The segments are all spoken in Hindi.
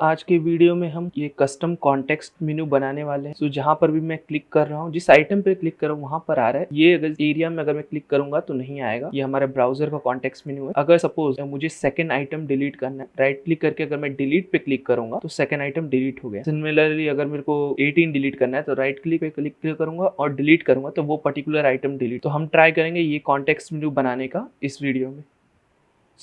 आज के वीडियो में हम ये कस्टम कॉन्टेक्स्ट मेनू बनाने वाले हैं। जहाँ पर भी मैं क्लिक कर रहा हूँ, जिस आइटम पे क्लिक कर रहा हूँ वहाँ पर आ रहा है। ये अगर एरिया में अगर मैं क्लिक करूंगा तो नहीं आएगा। ये हमारे ब्राउजर का कॉन्टेक्स्ट मेनू है। अगर सपोज मुझे सेकंड आइटम डिलीट करना है, राइट क्लिक करके अगर मैं डिलीट पे क्लिक करूंगा तो सेकंड आइटम डिलीट हो गया। सिमिलरली अगर मेरे को 18 डिलीट करना है तो राइट क्लिक पे क्लिक करूंगा और डिलीट करूंगा तो वो पर्टिकुलर आइटम डिलीट। तो हम ट्राई करेंगे ये कॉन्टेक्स्ट मेनू बनाने का इस वीडियो में।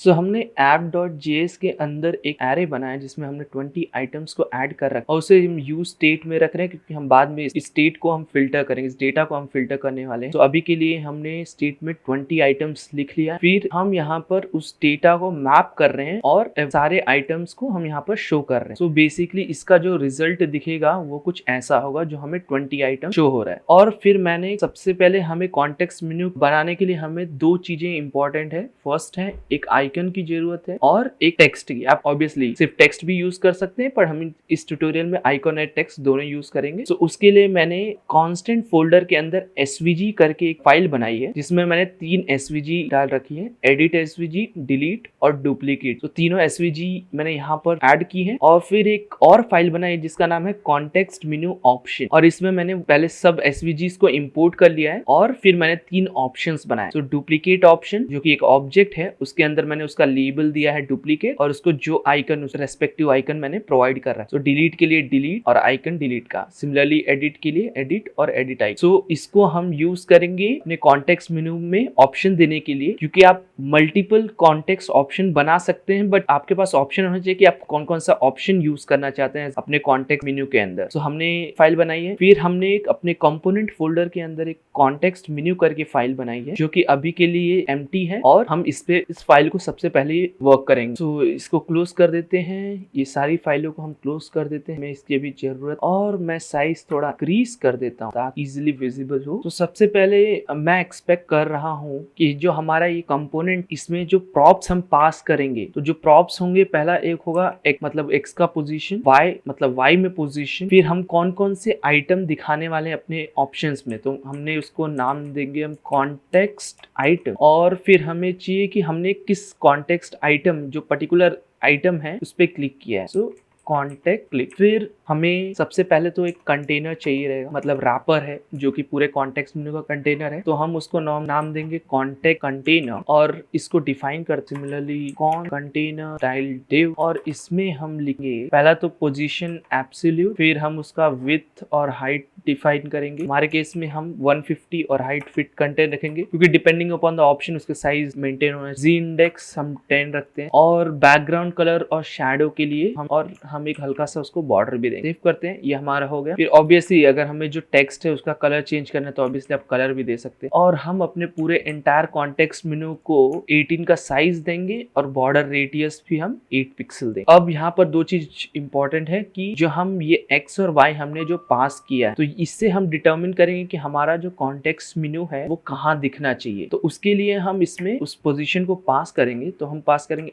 हमने app.js के अंदर एक एरे बनाया जिसमें हमने 20 आइटम्स को ऐड कर रखा और उसे हम यूज स्टेट में रख रहे हैं क्योंकि हम बाद में इस स्टेट को हम फिल्टर करेंगे, इस डेटा को हम फिल्टर करने वाले हैं। अभी के लिए हमने स्टेट में 20 आइटम्स लिख लिया। फिर हम यहाँ पर उस डेटा को मैप कर रहे हैं और सारे आइटम्स को हम यहाँ पर शो कर रहे हैं। बेसिकली इसका जो रिजल्ट दिखेगा वो कुछ ऐसा होगा जो हमें 20 आइटम शो हो रहा है। और फिर मैंने सबसे पहले हमें कॉन्टेक्स्ट मेन्यू बनाने के लिए हमें दो चीजें इंपॉर्टेंट है। फर्स्ट है एक आइकन की जरूरत है और एक टेक्स्ट की। आप ऑब्वियसली सिर्फ टेक्स्ट भी यूज कर सकते हैं पर हम इस ट्यूटोरियल में आइकन और टेक्स्ट दोनों यूज करेंगे। उसके लिए मैंने कांस्टेंट फोल्डर के अंदर svg करके एक फाइल बनाई है जिसमें मैंने 3 svg डाल रखी है, एडिट svg, डिलीट और डुप्लीकेट। तीनों svg मैंने यहाँ पर ऐड की है। और फिर एक और फाइल बनाई है जिसका नाम है कॉन्टेक्स्ट मेन्यू ऑप्शन और इसमें मैंने पहले सब svgs को इंपोर्ट कर लिया है और फिर मैंने 3 ऑप्शंस बनाए। डुप्लीकेट ऑप्शन जो कि एक ऑब्जेक्ट है, उसके अंदर मैंने उसका लेबल दिया है डुप्लीकेट और उसको जो आइकन, उस रेस्पेक्टिव आइकन मैंने प्रोवाइड कर रहा है। डिलीट के लिए डिलीट और आइकन डिलीट का। सिमिलरली एडिट के लिए एडिट और एडिट आइकन। इसको हम यूज करेंगे अपने कॉन्टेक्स्ट मेनू में ऑप्शन देने के लिए, क्योंकि आप मल्टीपल कॉन्टेक्स्ट ऑप्शन बना सकते हैं बट आपके पास ऑप्शन होना चाहिए कि आप कौन कौन सा ऑप्शन यूज करना चाहते हैं अपने कॉन्टेक्स्ट मेनू के अंदर। हमने फाइल बनाई है। फिर हमने एक अपने कंपोनेंट फोल्डर के अंदर एक कॉन्टेक्स्ट मेनू करके फाइल बनाई है जो कि अभी के लिए एम्प्टी है और हम इस फाइल को सबसे पहले वर्क करेंगे। इसको क्लोज कर देते हैं। ये सारी फाइलों को हम क्लोज कर देते हैं, हमें इसकी भी जरूरत। और मैं साइज थोड़ा इंक्रीज कर देता हूँ ताकि इजीली विजिबल हो। सबसे पहले मैं एक्सपेक्ट कर रहा हूँ कि जो हमारा ये कंपोनेंट, इसमें जो प्रॉप्स हम पास करेंगे, तो जो प्रॉप्स होंगे, पहला एक होगा एक मतलब x का पोजीशन, y मतलब y में पोजीशन। फिर हम कौन कौन से आइटम दिखाने वाले हैं अपने ऑप्शंस में, तो हमने उसको नाम देंगे हम कॉन्टेक्स्ट आइटम। और फिर हमें चाहिए कि हमने किस कॉन्टेक्स्ट आइटम, जो पर्टिकुलर आइटम है, उस पर क्लिक किया है। Contact click. फिर हमें सबसे पहले तो एक कंटेनर चाहिए रहेगा, मतलब रैपर है जो कि पूरे कॉन्टेक्स्ट मेनू का कंटेनर है। तो हम उसको नाम देंगे कॉन्टेक्ट कंटेनर और इसको डिफाइन करते similarly con container style div. और इसमें हम लिखेंगे पहला तो पोजीशन एब्सोल्यूट, फिर हम उसका विड्थ और हाइट डिफाइन करेंगे। हमारे केस में हम 150 और हाइट फिट कंटेंट रखेंगे क्योंकि डिपेंडिंग अपॉन द ऑप्शन उसके साइज मेंटेन होना है। जी इंडेक्स हम 10 रखते हैं और बैकग्राउंड कलर और शैडो के लिए हम एक हल्का सा उसको बॉर्डर भी देंगे। सेव करते हैं, ये हमारा हो गया। फिर ऑब्वियसली अगर हमें जो टेक्स्ट है उसका कलर चेंज करना है तो ऑब्वियसली आप कलर भी दे सकते हैं। और हम अपने पूरे एंटायर कॉन्टेक्स्ट मेनू को 18 का साइज देंगे और बॉर्डर रेडियस भी हम 8 पिक्सल देंगे। अब यहाँ पर दो चीज इंपॉर्टेंट है कि जो हम ये x और y हमने जो पास किया है, तो इससे हम डिटरमिन करेंगे कि हमारा जो कॉन्टेक्स्ट मेनू है वो कहाँ दिखना चाहिए। तो उसके लिए हम इसमें उस पोजीशन को पास करेंगे। तो हम पास करेंगे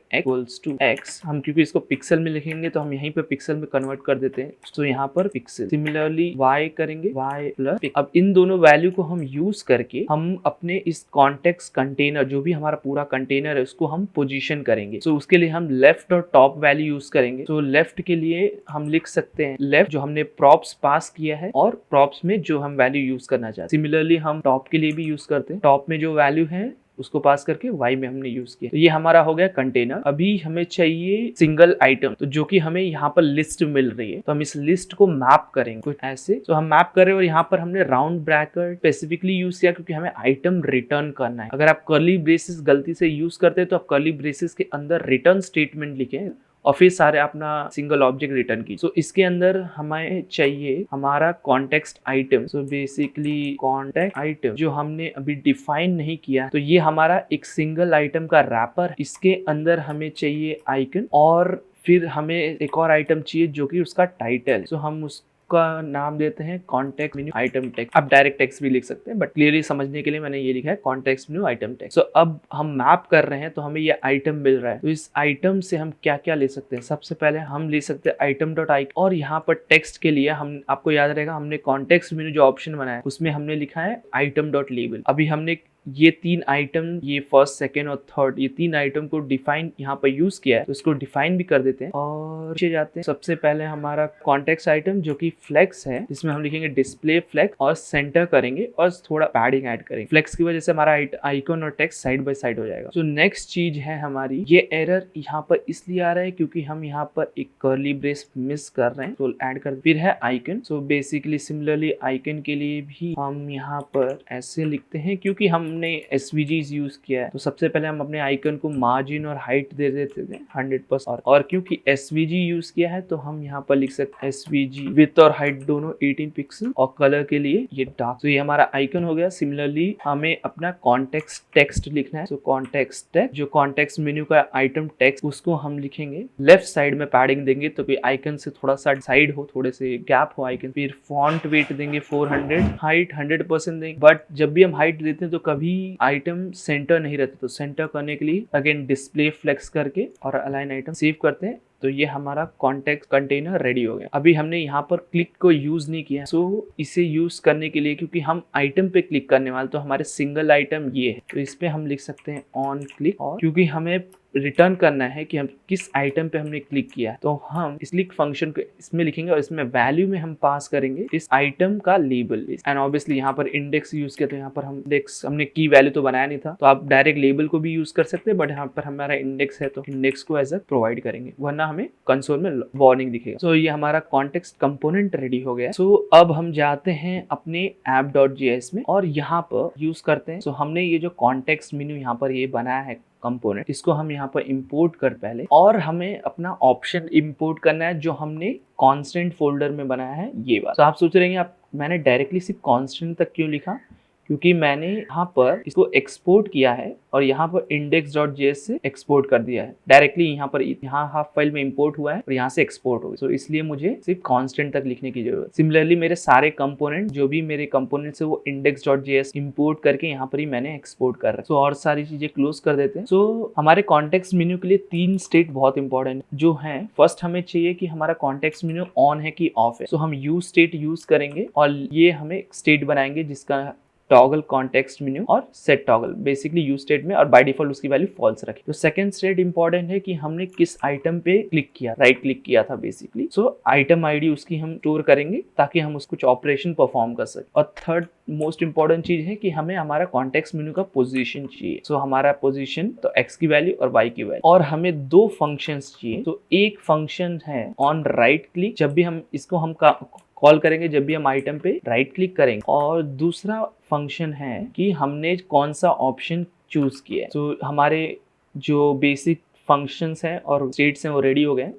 x, हम क्योंकि इसको पिक्सल में लिखेंगे तो हम यहीं पे पिक्सल में कन्वर्ट कर देते हैं। तो यहाँ पर पिक्सल। सिमिलरली y करेंगे y प्लस। अब इन दोनों वैल्यू को हम यूज करके हम अपने इस कॉन्टेक्स्ट कंटेनर, जो भी हमारा पूरा कंटेनर है, उसको हम पोजीशन करेंगे। उसके लिए हम लेफ्ट और टॉप वैल्यू यूज करेंगे। लेफ्ट के लिए हम लिख सकते हैं लेफ्ट, जो हमने प्रॉप्स पास किया है और प्रॉप्स में जो हम वैल्यू यूज करना चाहते हैं। सिमिलरली हम टॉप के लिए भी यूज करते हैं, टॉप में जो वैल्यू है उसको पास करके y में हमने यूज किया। तो ये हमारा हो गया कंटेनर। अभी हमें चाहिए सिंगल आइटम, तो जो कि हमें यहाँ पर लिस्ट मिल रही है, तो हम इस लिस्ट को मैप करेंगे कुछ ऐसे। तो हम मैप कर रहे हैं और यहाँ पर हमने राउंड ब्रैकेट स्पेसिफिकली यूज किया क्योंकि हमें आइटम रिटर्न करना है। अगर आप कर्ली ब्रेसेस गलती से यूज करते हैं तो आप कर्ली ब्रेसेस के अंदर रिटर्न स्टेटमेंट लिखें और फिर सारे अपना सिंगल ऑब्जेक्ट रिटर्न की। इसके अंदर हमें चाहिए हमारा context item. Basically contact item जो हमने अभी डिफाइन नहीं किया, तो ये हमारा एक सिंगल आइटम का रैपर। इसके अंदर हमें चाहिए आइकन और फिर हमें एक और आइटम चाहिए जो कि उसका टाइटल। हम उसका नाम देते हैं कॉन्टेक्स्ट मेन्यू आइटम टेक्स्ट। आप डायरेक्ट टेक्स्ट भी लिख सकते हैं बट क्लियरली समझने के लिए मैंने ये लिखा है कॉन्टेक्स्ट मेन्यू आइटम टेक्स्ट। अब हम मैप कर रहे हैं तो हमें ये आइटम मिल रहा है। तो इस आइटम से हम क्या क्या ले सकते हैं? सबसे पहले हम ले सकते हैं आइटम डॉट आइकन और यहाँ पर टेक्स्ट के लिए हम, आपको याद रहेगा हमने कॉन्टेक्स्ट मेन्यू जो ऑप्शन बनाया उसमें हमने लिखा है आइटम डॉट लेबल। अभी हमने ये 3 आइटम, ये फर्स्ट, सेकेंड और थर्ड, ये 3 आइटम को डिफाइन यहाँ पर यूज किया है, तो इसको डिफाइन भी कर देते हैं और नीचे जाते हैं। सबसे पहले हमारा कॉन्टेक्स्ट आइटम जो कि फ्लेक्स है, जिसमें हम लिखेंगे डिस्प्ले फ्लेक्स और सेंटर करेंगे और थोड़ा पैडिंग ऐड करेंगे। फ्लेक्स की वजह से हमारा आइकन और टेक्स्ट साइड बाय साइड हो जाएगा। तो नेक्स्ट चीज है हमारी, ये एरर यहाँ पर इसलिए आ रहा है क्योंकि हम यहाँ पर एक कर्ली ब्रेस मिस कर रहे हैं, तो ऐड कर। फिर है icon. So basically similarly icon के लिए भी हम यहाँ पर ऐसे लिखते हैं क्योंकि हमने SVGs यूज किया है, तो सबसे पहले हम अपने आइकन को मार्जिन और हाइट दे देते थे 100%, और क्योंकि SVG यूज किया है तो हम यहाँ पर लिख सकते हैं SVG विड्थ और हाइट दोनों 18 पिक्सल और कलर के लिए ये डार्क। तो ये हमारा आइकन हो गया। सिमिलरली हमें अपना कॉन्टेक्स्ट टेक्स्ट लिखना है। तो कॉन्टेक्स्ट टेक्स्ट, जो कॉन्टेक्स्ट मेन्यू का आइटम टेक्स्ट, उसको हम लिखेंगे लेफ्ट साइड में पैडिंग देंगे तो आइकन से थोड़ा सा साइड हो, थोड़े से गैप हो आइकन। फिर फॉन्ट वेट देंगे 400, हाइट 100% देंगे। बट जब भी हम हाइट देते हैं तो कभी आइटम सेंटर नहीं रहते, तो सेंटर करने के लिए अगेन डिस्प्ले फ्लेक्स करके और अलाइन आइटम सेव करते हैं। तो ये हमारा कॉन्टेक्स्ट कंटेनर रेडी हो गया। अभी हमने यहाँ पर क्लिक को यूज नहीं किया, सो इसे यूज करने के लिए क्योंकि हम आइटम पे क्लिक करने वाले, तो हमारे सिंगल आइटम ये है, तो इस पे हम लिख सकते हैं ऑन क्लिक। और क्योंकि हमें रिटर्न करना है कि हम किस आइटम पे हमने क्लिक किया है, तो हम इस क्लिक फंक्शन को इसमें लिखेंगे और इसमें वैल्यू में हम पास करेंगे इस आइटम का लेबल। एंड ऑब्वियसली यहाँ पर इंडेक्स यूज किया, तो यहाँ पर हम इंडेक्स, हमने की वैल्यू तो बनाया नहीं था, तो आप डायरेक्ट लेबल को भी यूज कर सकते हैं, बट यहाँ पर हमारा इंडेक्स है तो इंडेक्स को एज अ प्रोवाइड करेंगे, वरना हमें कंसोल में वार्निंग दिखेगा। सो ये हमारा कॉन्टेक्स्ट कंपोनेंट रेडी हो गया। सो अब हम जाते हैं अपने app.js में और यहाँ पर यूज करते हैं। सो हमने ये जो कॉन्टेक्स्ट मेन्यू यहाँ पर ये बनाया है कंपोनेंट, इसको हम यहाँ पर इंपोर्ट कर पहले, और हमें अपना ऑप्शन इंपोर्ट करना है जो हमने कांस्टेंट फोल्डर में बनाया है ये बात। तो आप सोच रहे हैं आप मैंने डायरेक्टली सिर्फ कांस्टेंट तक क्यों लिखा, क्योंकि मैंने यहाँ पर इसको एक्सपोर्ट किया है और यहाँ पर index.js से एक्सपोर्ट कर दिया है डायरेक्टली। यहाँ हाफ फाइल में इंपोर्ट हुआ है और यहाँ से एक्सपोर्ट हो गया। तो इसलिए मुझे सिर्फ कांस्टेंट तक लिखने की जरूरत। सिमिलरली मेरे सारे कंपोनेंट, जो भी मेरे कंपोनेंट्स है वो index.js इंपोर्ट करके यहाँ पर ही मैंने एक्सपोर्ट कर रहा है। सो और सारी चीजें क्लोज कर देते हैं। सो हमारे कॉन्टेक्स्ट मेन्यू के लिए 3 स्टेट बहुत इंपॉर्टेंट जो है। फर्स्ट हमें चाहिए कि हमारा कॉन्टेक्स्ट मेन्यू ऑन है कि ऑफ है। सो हम यूज स्टेट यूज करेंगे और ये हमें स्टेट बनाएंगे जिसका टॉगल कॉन्टेक्स्ट मेन्यू और set toggle basically use state में, और बाय डिफॉल्ट उसकी वैल्यू फॉल्स रखी। तो सेकंड स्टेट इंपॉर्टेंट है कि हमने किस आइटम पे क्लिक किया, राइट क्लिक किया था बेसिकली। सो आइटम आईडी उसकी हम स्टोर करेंगे ताकि हम उसको कुछ ऑपरेशन परफॉर्म कर सके। और थर्ड मोस्ट इंपॉर्टेंट चीज है कि हमें हमारा कॉन्टेक्स्ट मेन्यू का पोजीशन चाहिए। सो हमारा पोजीशन तो x की वैल्यू और y की वैल्यू, और हमें 2 फंक्शंस चाहिए। तो एक फंक्शन है ऑन राइट क्लिक, जब भी हम इसको हम कॉल करेंगे जब भी हम आइटम पे राइट क्लिक करेंगे, और दूसरा फंक्शन है कि हमने कौन सा ऑप्शन चूज किया है। तो हमारे जो बेसिक फंक्शंस हैं और स्टेट्स हैं वो रेडी हो गए,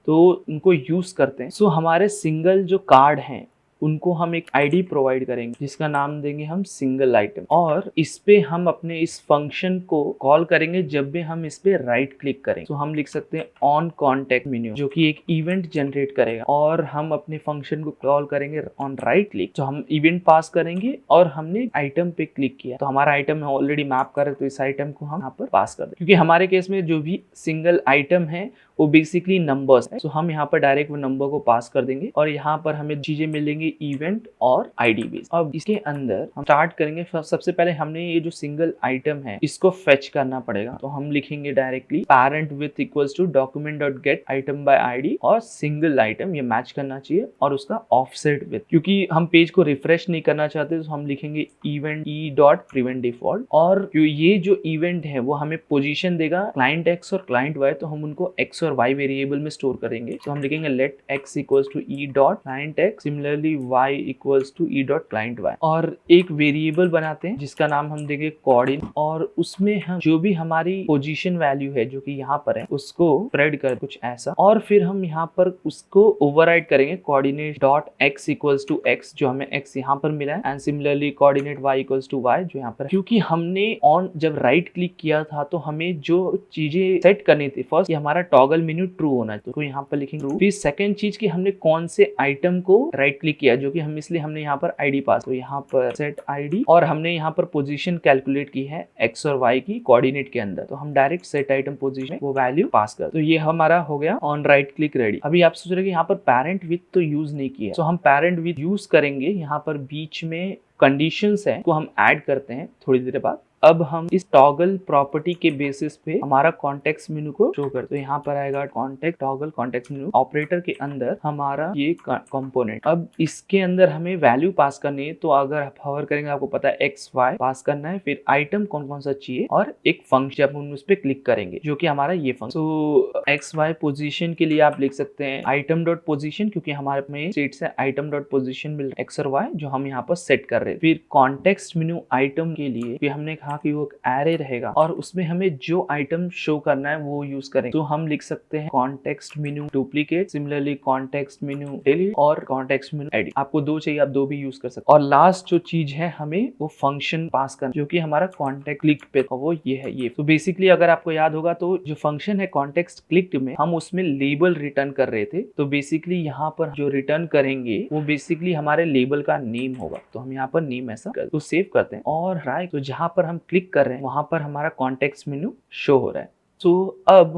तो उनको यूज करते हैं। सो हमारे सिंगल जो कार्ड हैं उनको हम एक आईडी प्रोवाइड करेंगे जिसका नाम देंगे हम सिंगल आइटम, और इस पे हम अपने इस फंक्शन को कॉल करेंगे जब भी हम इस पे राइट क्लिक करेंगे। तो हम लिख सकते हैं ऑन कॉन्टेक्ट मेन्यू, जो कि एक इवेंट जनरेट करेगा, और हम अपने फंक्शन को कॉल करेंगे ऑन राइट क्लिक। तो हम इवेंट पास करेंगे और हमने आइटम पे क्लिक किया, तो हमारा आइटम ऑलरेडी मैप कर रहे, तो इस आइटम को हम यहाँ पर पास कर दें। क्योंकि हमारे केस में जो भी सिंगल आइटम है वो बेसिकली नंबर्स है, तो हम यहाँ पर डायरेक्ट वो नंबर को पास कर देंगे और यहाँ पर हमें चीजें मिलेंगी इवेंट और आईडी बेस। अब इसके अंदर हम स्टार्ट करेंगे। सबसे पहले हमने ये जो सिंगल आइटम है इसको फेच करना पड़ेगा, तो हम लिखेंगे directly parent with equals to document.get item by id और सिंगल आइटम, ये मैच करना चाहिए, और उसका ऑफसेट विथ, क्योंकि हम पेज को रिफ्रेश नहीं करना चाहते तो हम लिखेंगे इवेंट e.prevent default। और ये जो इवेंट है वो हमें पोजीशन देगा क्लाइंट x और क्लाइंट y, तो हम उनको x और y वेरिएबल में स्टोर करेंगे। तो हम लिखेंगे let x equals to e.client_x, similarly y equals to e.client_y, और एक वेरिएबल बनाते हैं जिसका नाम हम देंगे कोऑर्डिनेट, और उसमें हम जो भी हमारी पोजीशन वैल्यू है जो कि यहाँ पर है उसको स्प्रेड कर कुछ ऐसा, और फिर हम यहाँ पर उसको ओवरराइड करेंगे coordinate dot x equals to x, जो हमें x यहाँ पर मिला है, and similarly coordinate y equals to y जो यहाँ पर है। क्योंकि हमने ऑन जब राइट क्लिक किया था तो हमें जो चीजें सेट करनी थी, फर्स्ट हमारा टॉगल टॉगल मेन्यू ट्रू होना चाहिए, तो यहाँ पर लिखेंगे ट्रू। फिर सेकंड चीज की हमने कौन से आइटम को राइट क्लिक किया, जो कि हम इसलिए हमने यहाँ पर आईडी पास, तो यहाँ पर सेट आईडी और हमने यहाँ पर पोजीशन कैलकुलेट की है एक्स और वाई की कोऑर्डिनेट के अंदर, तो हम डायरेक्ट सेट आइटम पोजीशन वो वैल्यू पास कर, तो ये हमारा हो गया ऑन राइट क्लिक रेडी। अभी आप सोच रहे कि यहाँ पर पेरेंट विथ तो यूज नहीं किया, तो हम पेरेंट विथ यूज करेंगे। यहाँ पर बीच में कंडीशंस है को हम ऐड करते हैं थोड़ी देर बाद। अब हम इस टॉगल प्रॉपर्टी के बेसिस पे हमारा कॉन्टेक्स्ट मेनू को शो करते हैं, तो यहाँ पर आएगा contact toggle context menu operator के अंदर हमारा ये कंपोनेंट। अब इसके अंदर हमें वैल्यू पास करनी है, तो अगर आप हवर करेंगे आपको पता है एक्स वाई पास करना है, फिर आइटम कौन कौन सा चाहिए और एक फंक्शन अपन उस पर क्लिक करेंगे जो कि हमारा ये फंक्शन। तो एक्स वाई पोजिशन के लिए आप लिख सकते हैं आइटम डॉट पोजिशन, क्योंकि हमारे में स्टेट से आइटम डॉट पोजिशन मिल रहा है एक्स और वाई जो हम यहाँ पर सेट कर रहे हैं। फिर कॉन्टेक्स्ट मेनू आइटम के लिए हमने कि वो एरे रहेगा और उसमें हमें जो आइटम शो करना है वो यूज करेंगे, तो हम लिख सकते हैं context menu duplicate, similarly context menu delete और कॉन्टेक्स्ट मेनू एडिट। आपको दो चाहिए आप दो भी यूज कर सकते हैं। और लास्ट जो चीज है हमें वो फंक्शन पास करना, जो कि हमारा कॉन्टेक्ट क्लिक पे और वो ये है ये। तो बेसिकली अगर आपको याद होगा तो जो फंक्शन है कॉन्टेक्स्ट क्लिक में हम उसमें लेबल रिटर्न कर रहे थे, तो बेसिकली यहाँ पर जो रिटर्न करेंगे वो बेसिकली हमारे लेबल का नेम होगा, तो हम यहाँ पर नेम ऐसा तो सेव करते हैं और राइट, तो जहां पर हम क्लिक कर रहे हैं वहां पर हमारा कॉन्टेक्स्ट मेनू शो हो रहा है। तो अब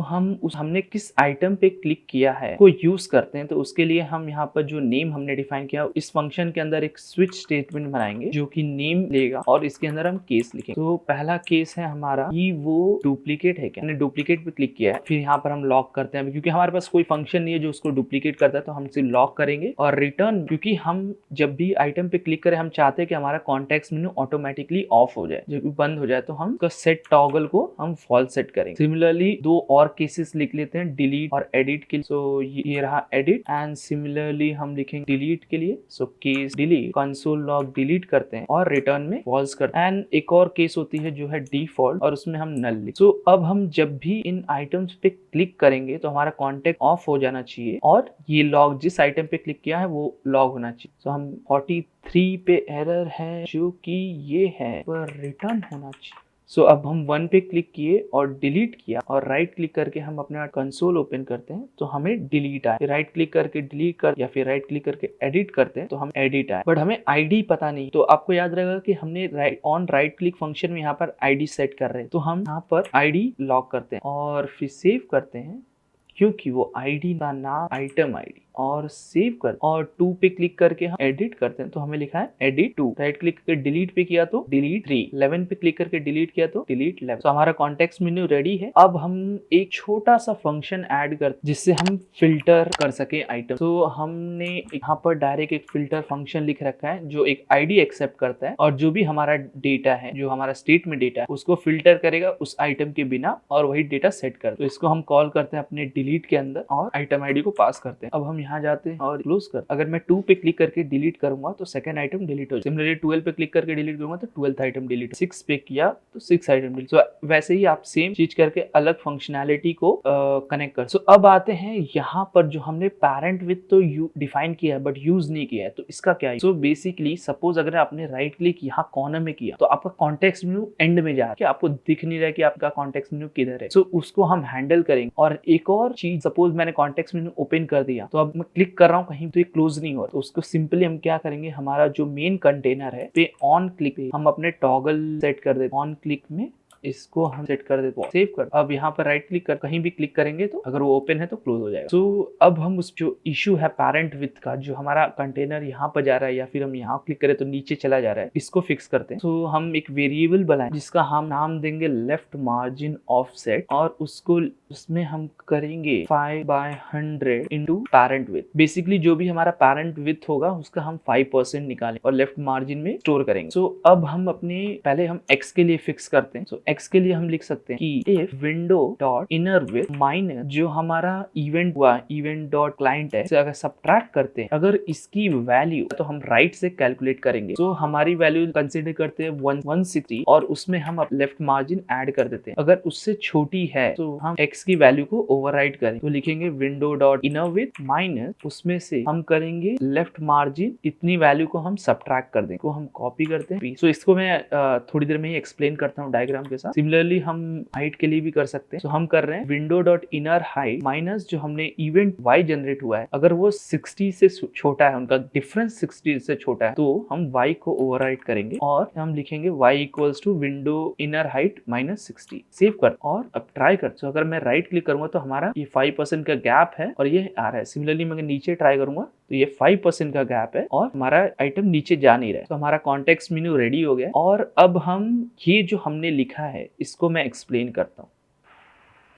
हमने किस आइटम पे क्लिक किया है को यूज करते हैं, तो उसके लिए हम यहाँ पर जो नेम हमने डिफाइन किया इस फंक्शन के अंदर एक स्विच स्टेटमेंट बनाएंगे जो कि नेम लेगा और इसके अंदर हम केस लिखेंगे। तो पहला केस है हमारा कि वो डुप्लीकेट है क्या, हमने डुप्लीकेट पे क्लिक किया है। फिर यहाँ पर हम लॉक करते हैं क्योंकि हमारे पास कोई फंक्शन नहीं है जो उसको डुप्लीकेट करता है, तो हम सिर्फ लॉक करेंगे और रिटर्न, क्योंकि हम जब भी आइटम पे क्लिक करें हम चाहते हैं कि हमारा कॉन्टेक्स्ट मेनू ऑटोमेटिकली ऑफ हो जाए, जब बंद हो जाए तो हम सेट टॉगल को हम फॉल्स सेट करेंगे। सिमिलरली दो और केसेस लिख लेते हैं डिलीट और एडिट के लिए। सो ये रहा एडिट एंड सिमिलरली हम लिखेंगे डिलीट के लिए, so case delete console log delete करते हैं और रिटर्न में फॉल्स करते हैं। एंड एक और केस होती है जो है डिफॉल्ट और उसमें हम नल लिख। सो अब हम जब भी इन आइटम्स पे क्लिक करेंगे तो हमारा कॉन्टेक्ट ऑफ हो जाना चाहिए और ये लॉग जिस आइटम पे क्लिक किया है वो लॉग होना चाहिए। सो हम 43 पे एरर है जो कि ये है पर रिटर्न होना चाहिए। सो अब हम 1 पे क्लिक किए और डिलीट किया और राइट क्लिक करके हम अपना कंसोल ओपन करते हैं तो हमें डिलीट आए। राइट क्लिक करके डिलीट कर या फिर राइट क्लिक करके एडिट करते हैं तो हम एडिट आए, बट हमें आईडी पता नहीं। तो आपको याद रहेगा कि हमने राइट क्लिक फंक्शन में यहाँ पर आईडी सेट कर रहे हैं, तो हम यहाँ पर आईडी लॉक करते हैं और फिर सेव करते हैं क्योंकि वो आईडी का नाम आइटम आईडी और सेव कर और 2 पे क्लिक करके हम एडिट करते हैं तो हमें लिखा है एडिट 2। राइट क्लिक करके डिलीट पे किया तो डिलीट 3, 11 पे क्लिक करके डिलीट किया तो डिलीट 11। तो हमारा कॉन्टेक्स्ट मेन्यू रेडी है। अब हम एक छोटा सा फंक्शन ऐड कर जिससे हम फिल्टर कर सके आइटम। तो हमने यहाँ पर डायरेक्ट एक फिल्टर फंक्शन लिख रखा है जो एक आईडी एक्सेप्ट करता है और जो भी हमारा डेटा है, जो हमारा स्टेट में डेटा है, उसको फिल्टर करेगा उस आइटम के बिना और वही डेटा सेट कर। तो इसको हम कॉल करते हैं अपने डिलीट के अंदर और आइटम आईडी को पास करते हैं। अब हम यहाँ जाते हैं और क्लोज कर। अगर मैं 2 पे क्लिक करके डिलीट करूंगा तो सेकंड आइटम डिलीट हो जाएगा। सिमिलरली 12 पे क्लिक करके डिलीट करूंगा तो 12th आइटम डिलीट। 6 पे किया तो 6 आइटम डिलीट। तो वैसे ही आप सेम चीज करके अलग फंक्शनैलिटी को कनेक्ट कर। सो अब आते हैं यहाँ पर जो हमने पैरेंट विथ तो डिफाइन किया है बट यूज नहीं किया है, तो इसका क्या है। सो बेसिकली सपोज अगर आपने राइट क्लिक यहाँ कॉर्नर में किया तो आपका कॉन्टेक्स्ट मेनू एंड में जा रहा है, आपको दिख नहीं रहा है कि आपका कॉन्टेक्स्ट मेनू किधर है। सो उसको हम हैंडल करेंगे। और एक और चीज, सपोज मैंने कॉन्टेक्स्ट मेनू ओपन कर दिया तो अब मैं क्लिक कर रहा हूँ कहीं तो ये क्लोज नहीं हो रहा, तो उसको सिंपली हम क्या करेंगे, हमारा जो मेन कंटेनर है पे ऑन क्लिक पे हम अपने टॉगल सेट कर देते। ऑन क्लिक में इसको हम सेट कर देते, सेव कर। अब यहाँ पर राइट क्लिक कर कहीं भी क्लिक करेंगे तो अगर वो ओपन है तो क्लोज हो जाएगा। तो अब हम उस जो इशू है पैरेंट विथ का, जो हमारा कंटेनर यहाँ पर जा रहा है या फिर हम यहाँ क्लिक करें तो नीचे चला जा रहा है, इसको फिक्स करते हैं। तो हम एक वेरिएबल बनाए जिसका हम नाम देंगे लेफ्ट मार्जिन ऑफसेट और उसमें हम करेंगे 5/100 इंटू पैरेंट विथ। बेसिकली जो भी हमारा पैरेंट विथ होगा उसका हम 5% निकालें और लेफ्ट मार्जिन में स्टोर करेंगे। सो अब हम अपने पहले हम x के लिए फिक्स करते हैं। सो x के लिए हम लिख सकते हैं कि if window dot inner with minus जो हमारा इवेंट हुआ, इवेंट डॉट क्लाइंट है, अगर सब्ट्रैक्ट करते हैं अगर इसकी वैल्यू, तो हम राइट से कैलकुलेट करेंगे। सो हमारी वैल्यू कंसिडर करते हैं 160 और उसमें हम लेफ्ट मार्जिन ऐड कर देते हैं। अगर उससे छोटी है तो हम x की वैल्यू को ओवरराइट करें, तो लिखेंगे window dot inner with minus उसमें से हम करेंगे लेफ्ट मार्जिन, इतनी वैल्यू को हम सब्ट्रैक्ट कर देंगे, को हम कॉपी करते हैं। सो इसको मैं थोड़ी देर में ही एक्सप्लेन करता हूँ डायग्राम के साथ। सिमिलरली हम हाइट के लिए भी कर सकते हैं। तो हम कर रहे हैं window dot inner height minus जो हमने इवेंट y जनरेट हुआ है, अगर वो 60 से छोटा है, उनका डिफरेंस 60 से छोटा है, तो हम y को ओवरराइट करेंगे और हम लिखेंगे y equals to window inner height minus 60। Save कर और अब ट्राई कर। तो अगर मैं राइट क्लिक करूंगा तो हमारा ये 5% का गैप है और ये आ रहा है। सिमिलरली मैं नीचे ट्राई करूंगा तो ये 5% का गैप है और हमारा आइटम नीचे जा नहीं रहा है। तो हमारा कॉन्टेक्स्ट मेन्यू रेडी हो गया और अब हम ये जो हमने लिखा है इसको मैं एक्सप्लेन करता हूँ।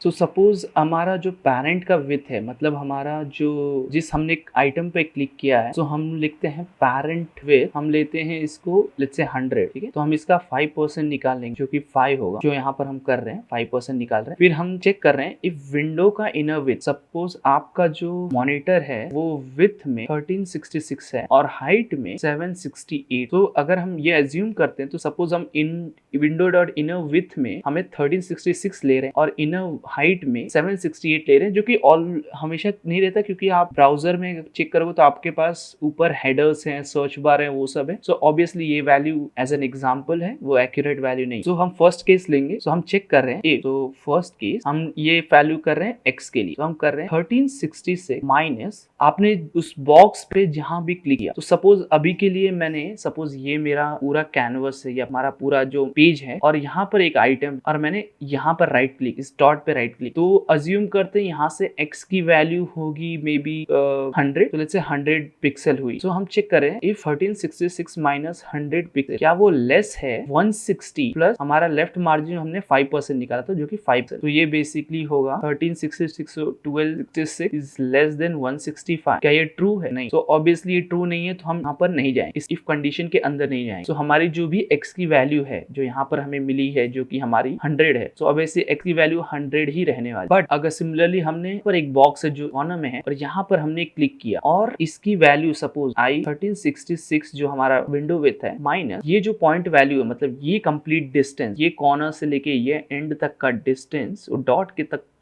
तो सपोज हमारा जो पेरेंट का विथ है, मतलब हमारा जो जिस हमने आइटम पे क्लिक किया है, तो हम लिखते हैं पेरेंट विथ, हम लेते हैं इसको लेट्स से 100, ठीक है। तो हम इसका 5% निकाल लेंगे जो कि 5 होगा, जो यहाँ पर हम कर रहे हैं 5% निकाल रहे हैं। फिर हम चेक कर रहे हैं इफ विंडो का इनर विथ, सपोज आपका जो मॉनिटर है वो विथ में 1366 है और हाइट में 768। तो अगर हम ये एज्यूम करते हैं तो सपोज हम इन विंडो डॉट इनर विथ में हमें 1366 ले रहे हैं और इनर हाइट में 768 ले रहे हैं, जो कि ऑल हमेशा नहीं रहता, क्योंकि आप ब्राउजर में चेक करोगे तो आपके पास ऊपर हेडर्स हैं, सर्च बार है, वो सब है। सो ऑब्वियसली ये वैल्यू एज एन एग्जांपल है, वो एक्यूरेट वैल्यू नहीं। सो हम फर्स्ट केस लेंगे। सो हम चेक कर रहे हैं तो फर्स्ट केस हम ये वैल्यू कर रहे हैं x के लिए। तो हम कर रहे हैं 1366 माइनस आपने उस बॉक्स पे जहां भी क्लिक किया। तो सपोज अभी के लिए मैंने सपोज ये मेरा पूरा कैनवस है, या हमारा पूरा जो पेज है और यहाँ पर एक आइटम और मैंने यहाँ पर राइट क्लिक, इस डॉट पे राइट क्लिक। तो अज्यूम करते हैं यहाँ से x की वैल्यू होगी मे बी 100, तो लेट्स से 100 पिक्सल हुई। तो हम चेक करें इफ 1366 माइनस 100 पिक्सल क्या वो लेस है 160 प्लस हमारा लेफ्ट मार्जिन हमने 5% निकाला था जो कि 5%। तो ये बेसिकली होगा 1366 1266 इज लेस देन 165। क्या ये ट्रू है? नहीं। तो ऑब्वियसली ये ट्रू नहीं है, तो हम यहाँ पर नहीं जाएंगे, इस इफ कंडीशन के अंदर नहीं जाएंगे। तो हमारी जो भी x की वैल्यू है जो यहाँ पर हमें मिली है जो कि हमारी 100 है, तो ऑब्वियसली x की वैल्यू 100 ही रहने वाली। बट अगर सिमिलरली हमने पर एक बॉक्स है जो कॉर्नर में है और यहाँ पर हमने क्लिक किया और इसकी वैल्यू सपोज आई 1366 जो हमारा विंडो विड्थ है माइनस ये जो पॉइंट वैल्यू है, मतलब ये कंप्लीट डिस्टेंस, ये कॉर्नर से लेके ये एंड तक का डिस्टेंस डॉट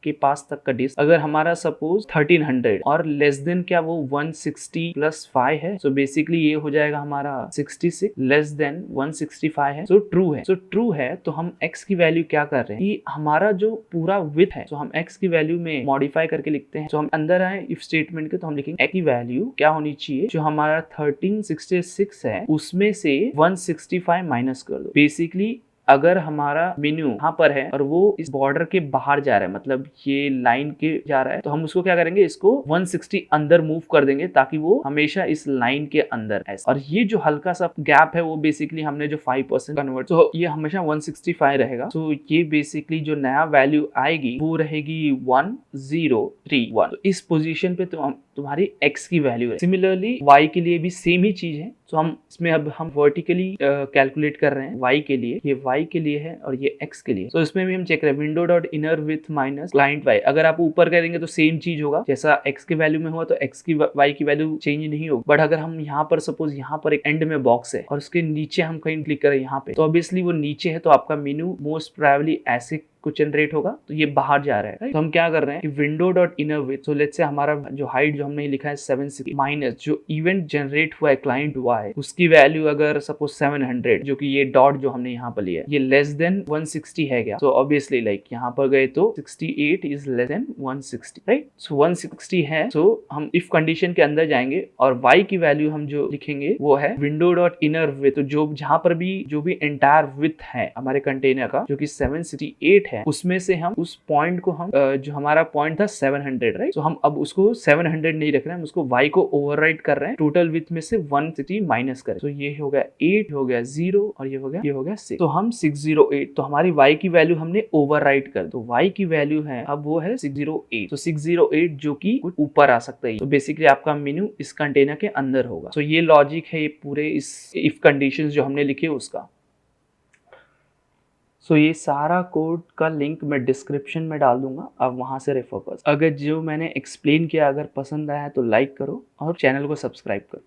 के पास तक का डिस्टेंस अगर हमारा सपोज 1300 और लेस देन क्या वो 160 प्लस 5 है, सो बेसिकली ये हो जाएगा हमारा 66 लेस देन 165 है, सो ट्रू है। सो ट्रू है तो हम x की वैल्यू क्या कर रहे हैं कि हमारा जो पूरा विड्थ है, तो हम x की वैल्यू में मॉडिफाई करके लिखते हैं। तो हम अंदर आए इफ स्टेटमेंट के, तो हम लिखेंगे x की वैल्यू क्या होनी चाहिए, जो हमारा 1366 है उसमें से 165 माइनस कर दो। बेसिकली अगर हमारा मेन्यू यहाँ पर है और वो इस बॉर्डर के बाहर जा रहा है, मतलब ये लाइन के जा रहा है, तो हम उसको क्या करेंगे, इसको 160 अंदर मूव कर देंगे ताकि वो हमेशा इस लाइन के अंदर है। और ये जो हल्का सा गैप है वो बेसिकली हमने जो 5% कन्वर्ट, तो ये हमेशा 165 रहेगा। तो ये बेसिकली जो नया वैल्यू आएगी वो रहेगी 1031। तो इस पोजीशन पे तो तुम्हारी x की वैल्यू है। सिमिलरली y के लिए भी सेम ही चीज है। तो हम इसमें अब हम वर्टिकली कैलकुलेट कर रहे हैं y के लिए, ये y के लिए है और ये x के लिए। तो इसमें भी हम चेक करें window dot inner with minus client y। अगर आप ऊपर करेंगे तो सेम चीज होगा जैसा x के वैल्यू में हुआ, तो x की y की वैल्यू चेंज नहीं होगी। बट अगर हम यहाँ पर सपोज यहाँ पर एक एंड में बॉक्स है और उसके नीचे हम कहीं क्लिक करें यहाँ पे, तो ऑब्वियसली वो नीचे है, तो आपका मेन्यू मोस्ट प्रोबेबली ऐसे कुछ जनरेट होगा, तो ये बाहर जा रहा है, right? तो हम क्या कर रहे हैं कि window dot inner with, so let's say हमारा जो हाइट जो हमने लिखा है 760 माइनस जो इवेंट जनरेट हुआ है क्लाइंट y, उसकी वैल्यू अगर सपोज 700 जो कि ये डॉट जो हमने यहाँ पर लिया है ये लेस देन 160 है क्या, तो ऑब्वियसली लाइक यहाँ पर गए तो 68 इज लेस देन 160, राइट। सो 160 है, सो हम इफ कंडीशन के अंदर जाएंगे और y की वैल्यू हम जो लिखेंगे वो है विंडो डॉट इनर विथ, तो जो जहां पर भी जो भी एंटायर विथ है हमारे कंटेनर का जो कि 768 है, उसमें से हम उस पॉइंट को हम जो हमारा पॉइंट था 700, राइट। तो हम अब उसको 700 नहीं रख रहे हैं, हम उसको y को ओवरराइट कर रहे हैं, टोटल विथ में से 160 माइनस करें। तो ये हो गया 8, हो गया 0 और ये हो गया 6। तो हम 608, तो हमारी y की वैल्यू हमने ओवरराइट कर, तो y की वैल्यू है अब वो है 608। तो 608 जो कि कुछ ऊपर आ सकता है, तो बेसिकली आपका मेन्यू इस कंटेनर के अंदर होगा। तो ये लॉजिक है ये पूरे इस इफ कंडीशंस जो हमने लिखे उसका। सो ये सारा कोड का लिंक मैं डिस्क्रिप्शन में डाल दूंगा, आप वहां से रेफर कर। अगर जो मैंने एक्सप्लेन किया अगर पसंद आया तो लाइक करो और चैनल को सब्सक्राइब करो।